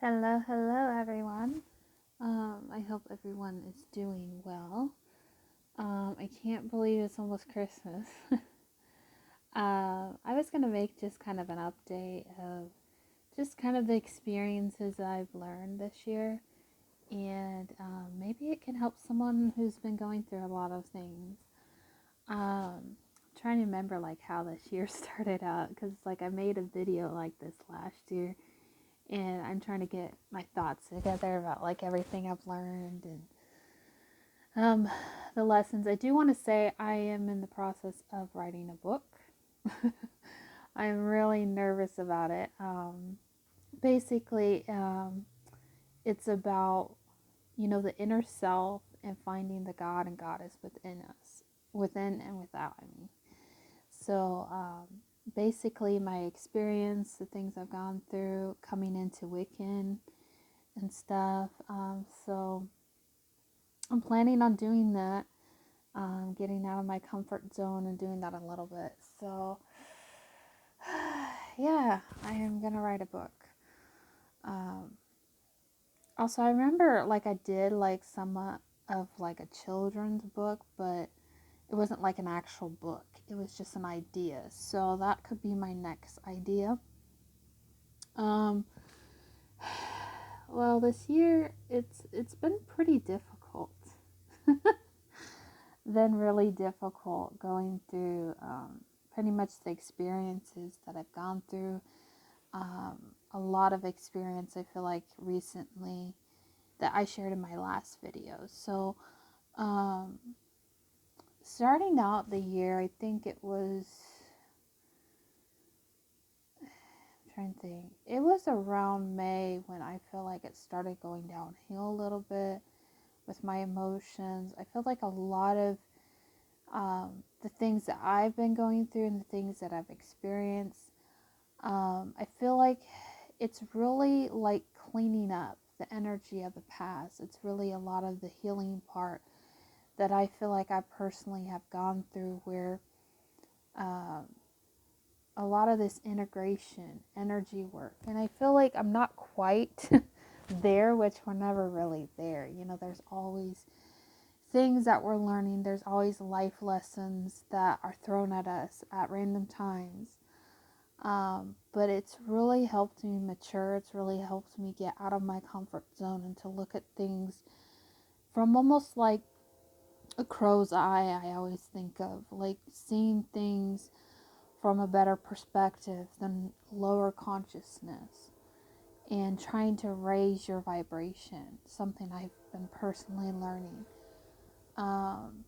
Hello, hello, everyone. I hope everyone is doing well. I can't believe it's almost Christmas. I was going to make just kind of an update of just kind of the experiences that I've learned this year, and maybe it can help someone who's been going through a lot of things. Trying to remember like how this year started out because like I made a video like this last year and I'm trying to get my thoughts together about like everything I've learned and the lessons. I do want to say I am in the process of writing a book. I'm really nervous about it. Basically, it's about the inner self and finding the God and Goddess within us, within and without. I mean, so basically, my experience, the things I've gone through, coming into Wiccan and stuff. So I'm planning on doing that, getting out of my comfort zone and doing that a little bit. So, yeah, I am going to write a book. Um, Also, I remember like I did like some of like a children's book, but it wasn't like an actual book. It was just an idea. So that could be my next idea. Um, well, this year it's been pretty difficult. Been really difficult going through pretty much the experiences that I've gone through. A lot of experience I feel like recently that I shared in my last video. So, um, starting out the year, I think it was, I'm trying to think, it was around May when I feel like it started going downhill a little bit with my emotions. I feel like a lot of the things that I've been going through and the things that I've experienced, I feel like it's really like cleaning up the energy of the past. It's really a lot of the healing part that I feel like I personally have gone through where um, a lot of this integration, energy work. And I feel like I'm not quite there, which we're never really there. There's always things that we're learning, there's always life lessons that are thrown at us at random times. But it's really helped me mature. It's really helped me get out of my comfort zone and to look at things from almost like a crow's eye. I always think of like seeing things from a better perspective than lower consciousness and trying to raise your vibration, something I've been personally learning. Um,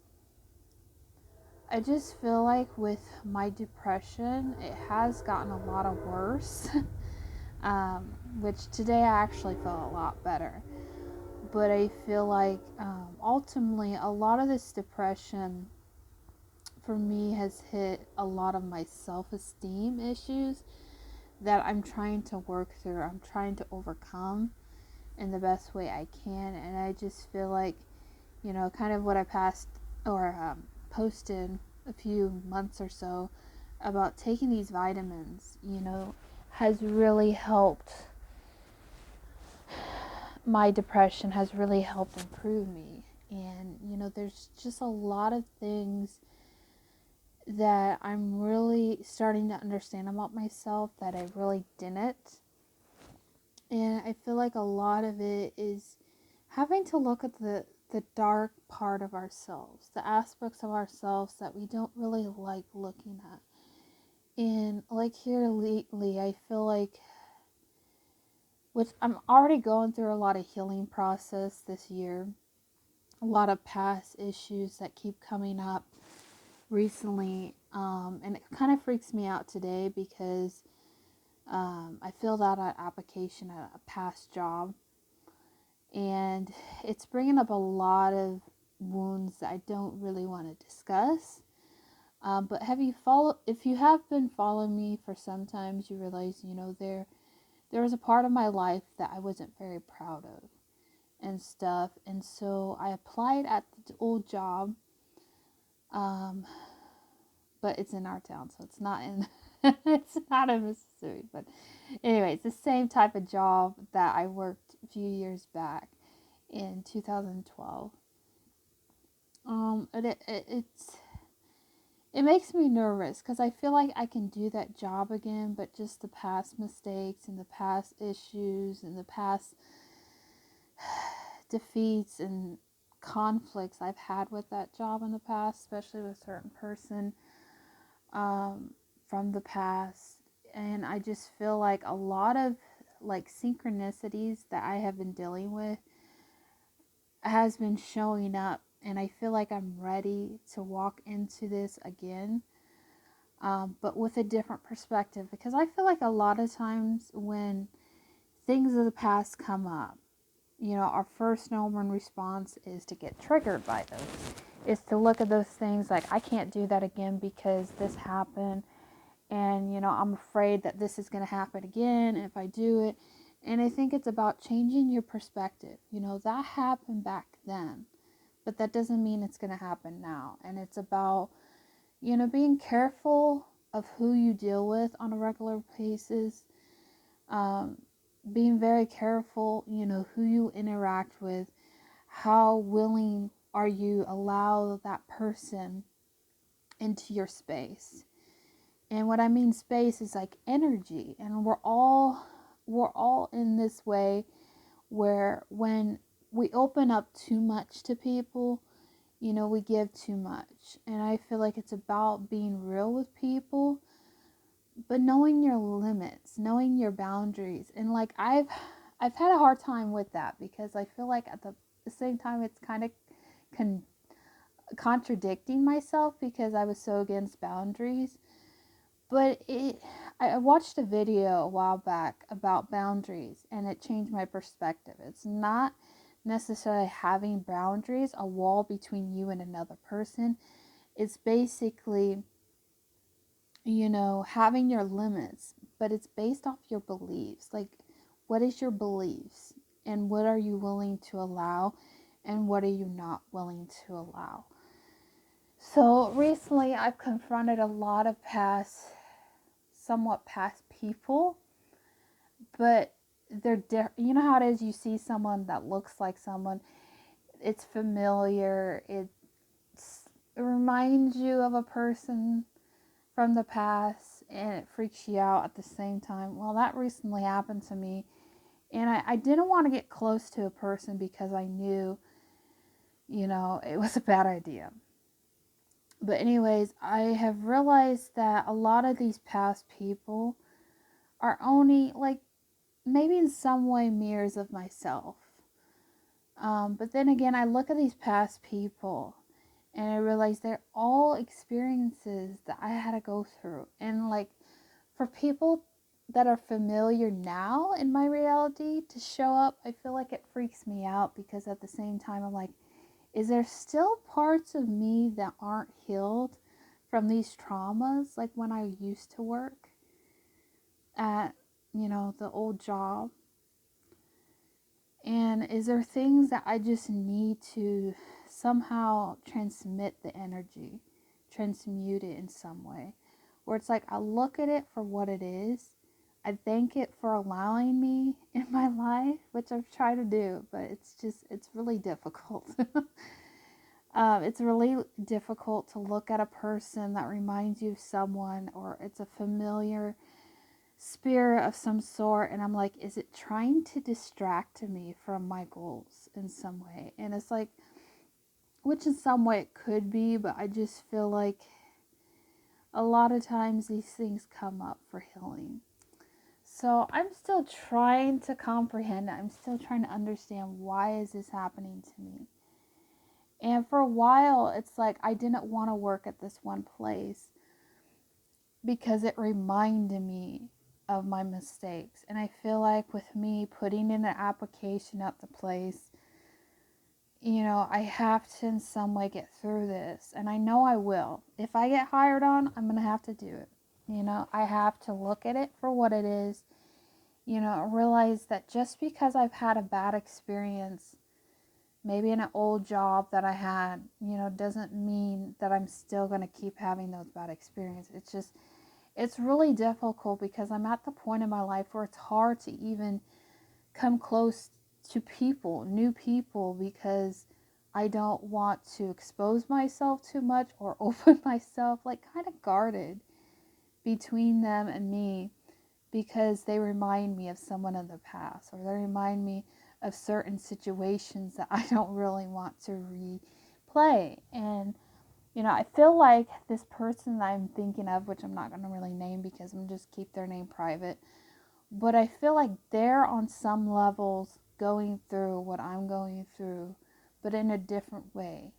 I just feel like with my depression, it has gotten a lot of worse. Which today I actually felt a lot better. But I feel like ultimately a lot of this depression for me has hit a lot of my self esteem issues that I'm trying to work through. I'm trying to overcome in the best way I can. And I just feel like, kind of what I passed or posted a few months or so about taking these vitamins, has really helped. My depression has really helped improve me. And, there's just a lot of things that I'm really starting to understand about myself that I really didn't. And I feel like a lot of it is having to look at the dark part of ourselves, the aspects of ourselves that we don't really like looking at. And like here lately, I feel like, which I'm already going through a lot of healing process this year, a lot of past issues that keep coming up recently. And it kind of freaks me out today because I filled out an application at a past job, and it's bringing up a lot of wounds that I don't really want to discuss. But if you have been following me for some time, you realize, there was a part of my life that I wasn't very proud of and stuff. And so I applied at the old job, um, but it's in our town, so it's not in It's not in Mississippi, but anyway, it's the same type of job that I worked a few years back in 2012. It makes me nervous because I feel like I can do that job again, but just the past mistakes and the past issues and the past defeats and conflicts I've had with that job in the past, especially with a certain person from the past. And I just feel like a lot of like synchronicities that I have been dealing with has been showing up, and I feel like I'm ready to walk into this again, but with a different perspective, because I feel like a lot of times when things of the past come up, our first normal response is to get triggered by those, is to look at those things like, I can't do that again because this happened, and I'm afraid that this is going to happen again if I do it. And I think it's about changing your perspective. That happened back then, but that doesn't mean it's going to happen now. And it's about, being careful of who you deal with on a regular basis, um, being very careful, who you interact with, how willing are you allow that person into your space. And what I mean space is like energy, and we're all in this way where when we open up too much to people, we give too much. And I feel like it's about being real with people, but knowing your limits, knowing your boundaries. And like I've had a hard time with that, because I feel like at the same time it's kind of contradicting myself, because I was so against boundaries. But I watched a video a while back about boundaries, and it changed my perspective. It's not necessarily having boundaries, a wall between you and another person. It's basically, having your limits, but it's based off your beliefs. Like, what is your beliefs, and what are you willing to allow, and what are you not willing to allow? So recently I've confronted a lot of somewhat past people, but you know how it is, you see someone that looks like someone, it's familiar, it reminds you of a person from the past, and it freaks you out at the same time. Well, that recently happened to me, and I didn't want to get close to a person because I knew, it was a bad idea. But anyways, I have realized that a lot of these past people are only like maybe in some way mirrors of myself. But then again, I look at these past people and I realize they're all experiences that I had to go through. And like, for people that are familiar now in my reality to show up, I feel like it freaks me out, because at the same time, I'm like, is there still parts of me that aren't healed from these traumas, like when I used to work at, the old job? And is there things that I just need to somehow transmit the energy, transmute it in some way? Where it's like I look at it for what it is. I thank it for allowing me in my life, which I've tried to do, but it's really difficult. It's really difficult to look at a person that reminds you of someone, or it's a familiar spirit of some sort, and I'm like, is it trying to distract me from my goals in some way? And it's like, which in some way it could be, but I just feel like a lot of times these things come up for healing. So I'm still trying to comprehend it. I'm still trying to understand, why is this happening to me? And for a while, it's like I didn't want to work at this one place because it reminded me of my mistakes. And I feel like with me putting in an application at the place, I have to in some way get through this. And I know I will. If I get hired on, I'm going to have to do it. I have to look at it for what it is. Realize that just because I've had a bad experience, maybe in an old job that I had, doesn't mean that I'm still going to keep having those bad experiences. It's really difficult because I'm at the point in my life where it's hard to even come close to people, new people, because I don't want to expose myself too much or open myself, like kind of guarded between them and me, because they remind me of someone in the past, or they remind me of certain situations that I don't really want to replay. And I feel like this person that I'm thinking of, which I'm not going to really name because I'm just keep their name private, but I feel like they're on some levels going through what I'm going through, but in a different way.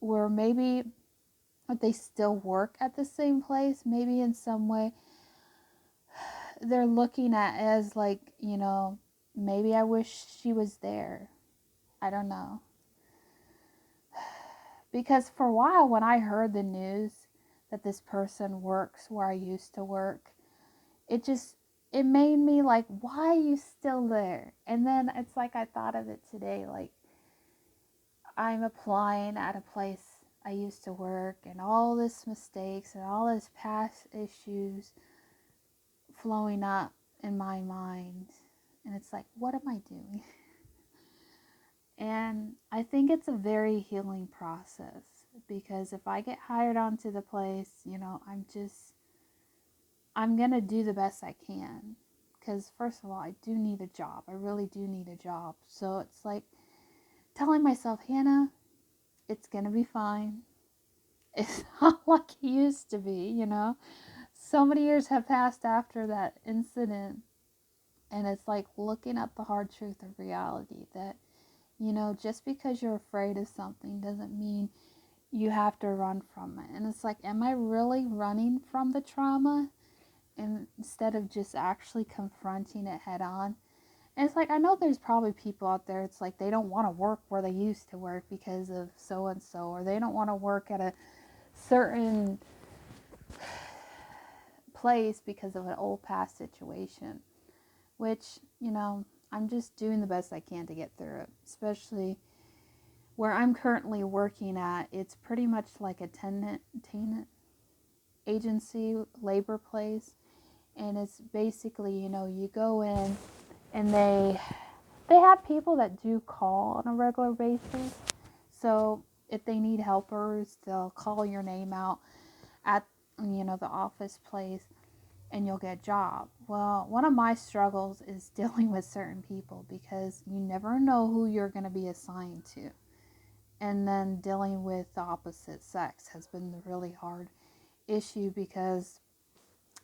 Where maybe they still work at the same place, maybe in some way they're looking at as like, maybe I wish she was there. I don't know. Because for a while, when I heard the news that this person works where I used to work, it just, it made me like, why are you still there? And then it's like I thought of it today, like I'm applying at a place I used to work, and all this mistakes and all this past issues flowing up in my mind. And it's like, what am I doing? And I think it's a very healing process, because if I get hired onto the place, I'm going to do the best I can. Because, first of all, I do need a job. I really do need a job. So it's like telling myself, Hannah, it's going to be fine. It's not like it used to be. So many years have passed after that incident. And it's like looking at the hard truth of reality that, just because you're afraid of something doesn't mean you have to run from it. And it's like, am I really running from the trauma, and instead of just actually confronting it head on? And it's like, I know there's probably people out there, it's like they don't want to work where they used to work because of so and so, or they don't want to work at a certain place because of an old past situation, which, I'm just doing the best I can to get through it. Especially where I'm currently working at, it's pretty much like a tenant agency labor place. And it's basically, you go in and they have people that do call on a regular basis. So if they need helpers, they'll call your name out at, the office place, and you'll get a job. Well, one of my struggles is dealing with certain people, because you never know who you're going to be assigned to. And then dealing with the opposite sex has been the really hard issue, because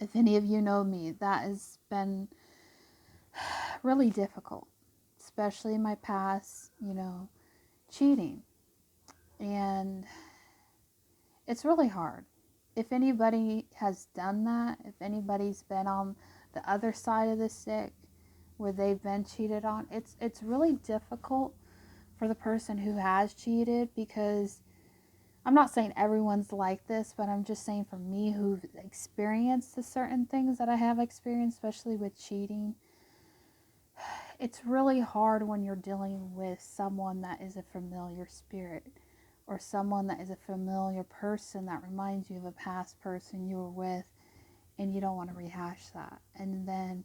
if any of you know me, that has been really difficult, especially in my past, cheating. And it's really hard. If anybody has done that, if anybody's been on the other side of the stick where they've been cheated on, it's really difficult for the person who has cheated, because I'm not saying everyone's like this, but I'm just saying for me, who've experienced the certain things that I have experienced, especially with cheating, it's really hard when you're dealing with someone that is a familiar spirit, or someone that is a familiar person that reminds you of a past person you were with, and you don't want to rehash that. And then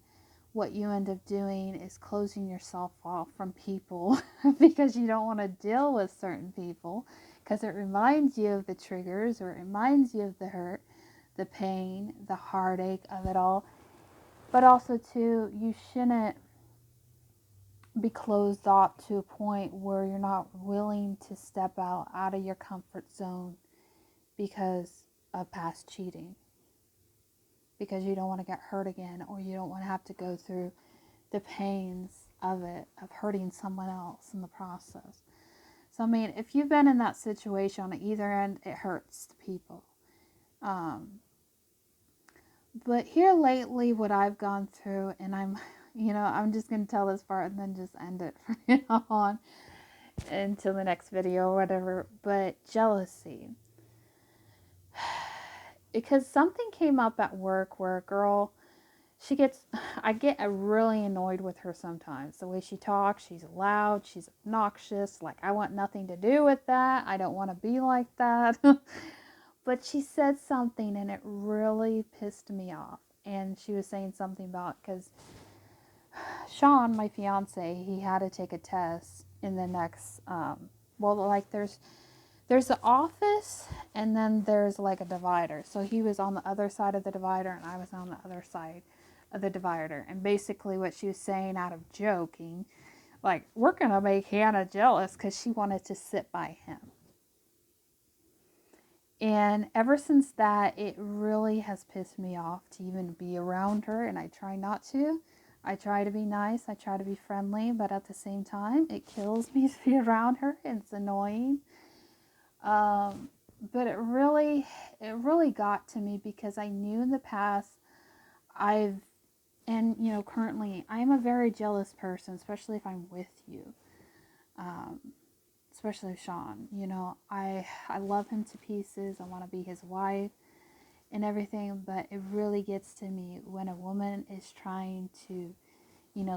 what you end up doing is closing yourself off from people because you don't want to deal with certain people, because it reminds you of the triggers, or it reminds you of the hurt, the pain, the heartache of it all. But also, too, you shouldn't be closed off to a point where you're not willing to step out of your comfort zone because of past cheating, because you don't want to get hurt again, or you don't want to have to go through the pains of it, of hurting someone else in the process. So, I mean, if you've been in that situation on either end, it hurts the people. But here lately, what I've gone through, and I'm just going to tell this part and then just end it from now on until the next video or whatever. But jealousy. Because something came up at work where a girl, I get really annoyed with her sometimes. The way she talks, she's loud, she's obnoxious. Like, I want nothing to do with that. I don't want to be like that. But she said something and it really pissed me off. And she was saying something about, because Sean, my fiance, he had to take a test in the next, well, like there's the office and then there's like a divider. So he was on the other side of the divider and I was on the other side of the divider. And basically what she was saying out of joking, like, we're going to make Hannah jealous because she wanted to sit by him. And ever since that, it really has pissed me off to even be around her, and I try not to. I try to be nice, I try to be friendly, but at the same time, it kills me to be around her, and it's annoying. But it really got to me because I knew in the past currently, I am a very jealous person, especially if I'm with you. Um, Especially Sean. I love him to pieces. I want to be his wife and everything, but it really gets to me when a woman is trying to,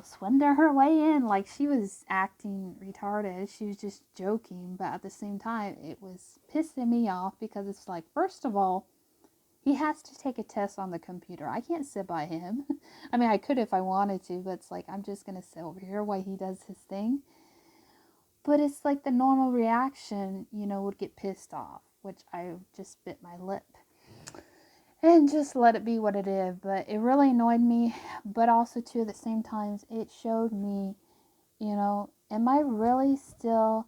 swindle her way in. Like, she was acting retarded. She was just joking, but at the same time, it was pissing me off because it's like, first of all, he has to take a test on the computer. I can't sit by him. I mean, I could if I wanted to, but it's like, I'm just going to sit over here while he does his thing. But it's like the normal reaction, would get pissed off, which I just bit my lip and just let it be what it is. But it really annoyed me. But also, too, at the same time, it showed me, am I really still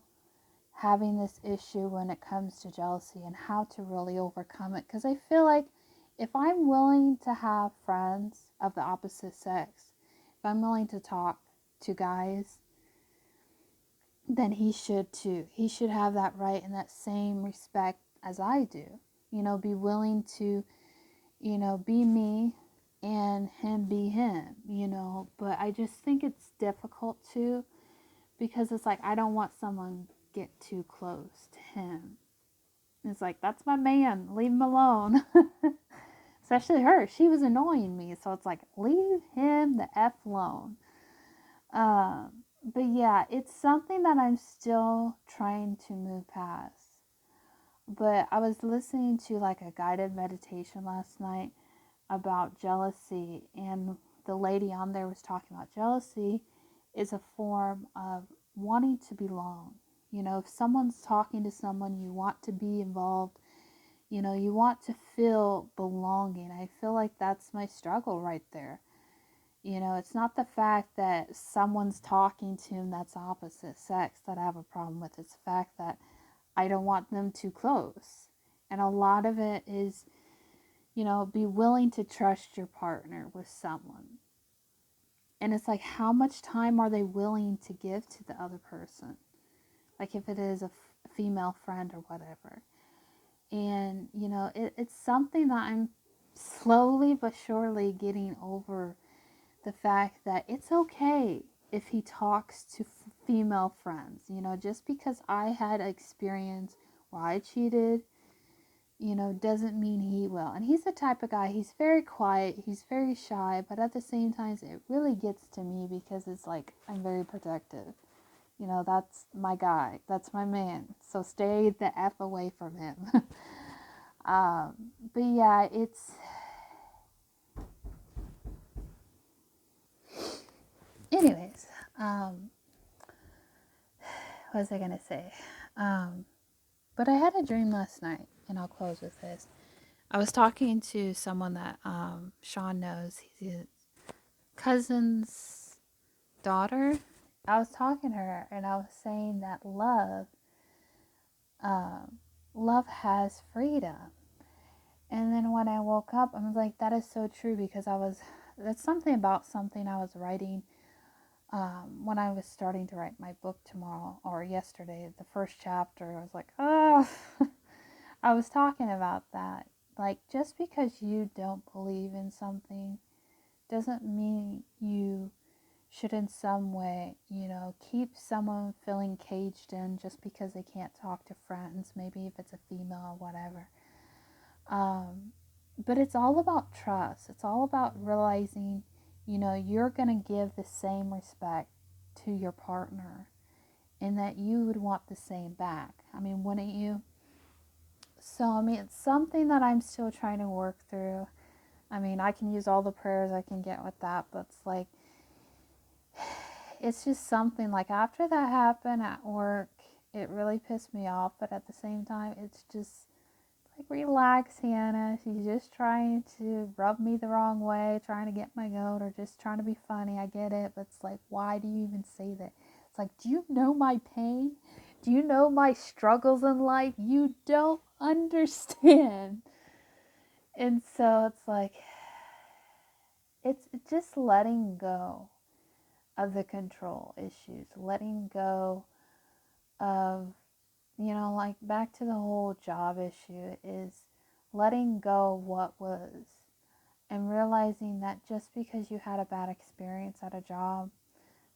having this issue when it comes to jealousy and how to really overcome it? Because I feel like if I'm willing to have friends of the opposite sex, if I'm willing to talk to guys, then he should too. He should have that right and that same respect as I do. Be willing to, be me and him be him, But I just think it's difficult too because it's like I don't want someone get too close to him. It's like, that's my man. Leave him alone. Especially her. She was annoying me. So it's like, leave him the F alone. But yeah, it's something that I'm still trying to move past. But I was listening to like a guided meditation last night about jealousy, and the lady on there was talking about jealousy is a form of wanting to belong. If someone's talking to someone, you want to be involved, you want to feel belonging. I feel like that's my struggle right there. It's not the fact that someone's talking to him that's opposite sex that I have a problem with. It's the fact that I don't want them too close. And a lot of it is, be willing to trust your partner with someone. And it's like, how much time are they willing to give to the other person? Like, if it is a female friend or whatever. And, it's something that I'm slowly but surely getting over, the fact that it's okay if he talks to female friends. Just because I had an experience where I cheated, doesn't mean he will. And he's the type of guy, he's very quiet, he's very shy, but at the same time, it really gets to me because it's like, I'm very protective. That's my guy, that's my man. So stay the F away from him. But yeah, anyways, what was I gonna say? But I had a dream last night, and I'll close with this. I was talking to someone that Sean knows. He's his cousin's daughter. I was talking to her, and I was saying that love has freedom. And then when I woke up, I was like, that is so true, because that's something about something I was writing when I was starting to write my book tomorrow, or yesterday, the first chapter. I was like, oh, I was talking about that. Like, just because you don't believe in something doesn't mean you should in some way, keep someone feeling caged in just because they can't talk to friends, maybe if it's a female or whatever. But it's all about trust. It's all about realizing, you're going to give the same respect to your partner and that you would want the same back. I mean, wouldn't you? So, I mean, it's something that I'm still trying to work through. I mean, I can use all the prayers I can get with that, but it's like, it's just something like after that happened at work, it really pissed me off, but at the same time, it's just like, relax, Hannah. She's just trying to rub me the wrong way, trying to get my goat, or just trying to be funny. I get it, but it's like, why do you even say that? It's like, do you know my pain? Do you know my struggles in life? You don't understand. And so it's like, it's just letting go of the control issues, letting go of, like back to the whole job issue, is letting go of what was and realizing that just because you had a bad experience at a job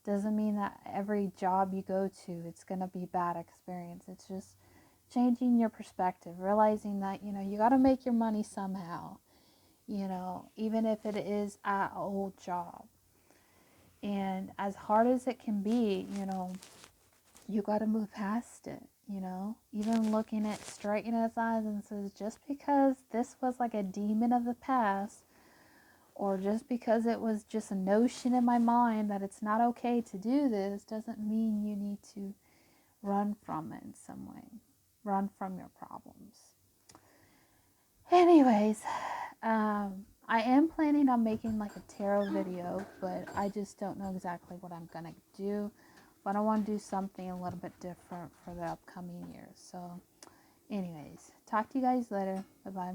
doesn't mean that every job you go to it's going to be bad experience. It's just changing your perspective, realizing that you got to make your money somehow, even if it is at an old job. And as hard as it can be, you got to move past it. Even looking it straight in its eyes and says, just because this was like a demon of the past, or just because it was just a notion in my mind that it's not okay to do this, doesn't mean you need to run from it in some way, run from your problems. Anyways, I am planning on making like a tarot video, but I just don't know exactly what I'm gonna do. But I want to do something a little bit different for the upcoming year. So anyways, talk to you guys later. Bye bye.